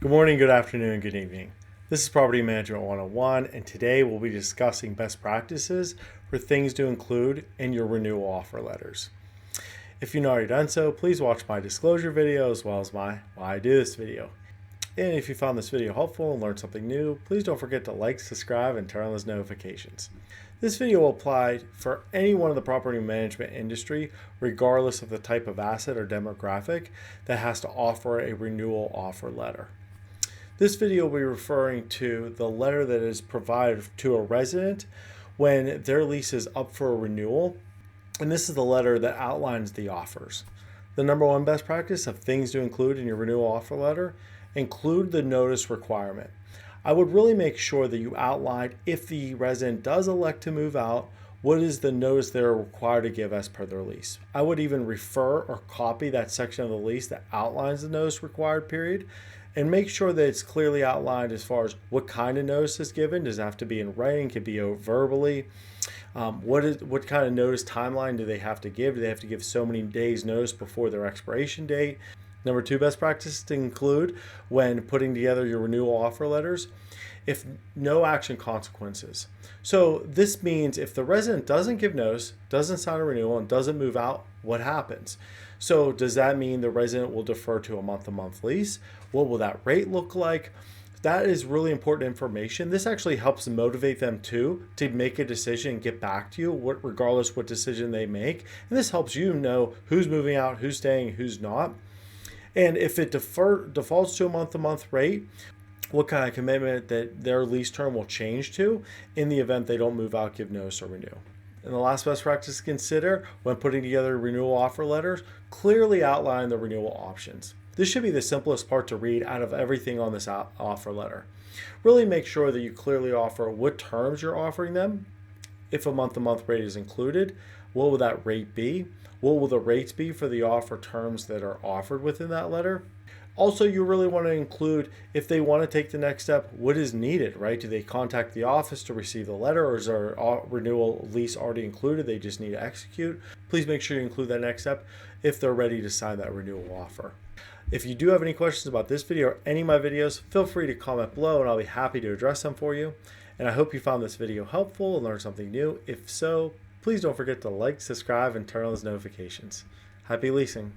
Good morning, good afternoon, good evening. This is Property Management 101, and today we'll be discussing best practices for things to include in your renewal offer letters. If you've not already done so, please watch my disclosure video as well as my why I do this video. And if you found this video helpful and learned something new, please don't forget to like, subscribe, and turn on those notifications. This video will apply for anyone in the property management industry, regardless of the type of asset or demographic that has to offer a renewal offer letter. This video will be referring to the letter that is provided to a resident when their lease is up for a renewal. And this is the letter that outlines the offers. The number one best practice of things to include in your renewal offer letter: include the notice requirement. I would really make sure that you outline, if the resident does elect to move out, what is the notice they're required to give as per their lease. I would even refer or copy that section of the lease that outlines the notice required period, and make sure that it's clearly outlined as far as what kind of notice is given. Does it have to be in writing? Could be verbally. What kind of notice timeline do they have to give? Do they have to give so many days notice before their expiration date? Number two best practice to include when putting together your renewal offer letters: if no action consequences. So this means if the resident doesn't give notice, doesn't sign a renewal, and doesn't move out, what happens? So does that mean the resident will defer to a month-to-month lease? What will that rate look like? That is really important information. This actually helps motivate them to make a decision and get back to you, regardless what decision they make. And this helps you know who's moving out, who's staying, who's not. And if it defaults to a month-to-month rate, what kind of commitment that their lease term will change to in the event they don't move out, give notice, or renew. And the last best practice to consider when putting together renewal offer letters: clearly outline the renewal options. This should be the simplest part to read out of everything on this offer letter. Really make sure that you clearly offer what terms you're offering them. If a month-to-month rate is included, what will that rate be? What will the rates be for the offer terms that are offered within that letter? Also, you really want to include, if they want to take the next step, what is needed, right? Do they contact the office to receive the letter, or is their renewal lease already included? They just need to execute. Please make sure you include that next step if they're ready to sign that renewal offer. If you do have any questions about this video or any of my videos, feel free to comment below and I'll be happy to address them for you. And I hope you found this video helpful and learned something new. If so, please don't forget to like, subscribe, and turn on those notifications. Happy leasing.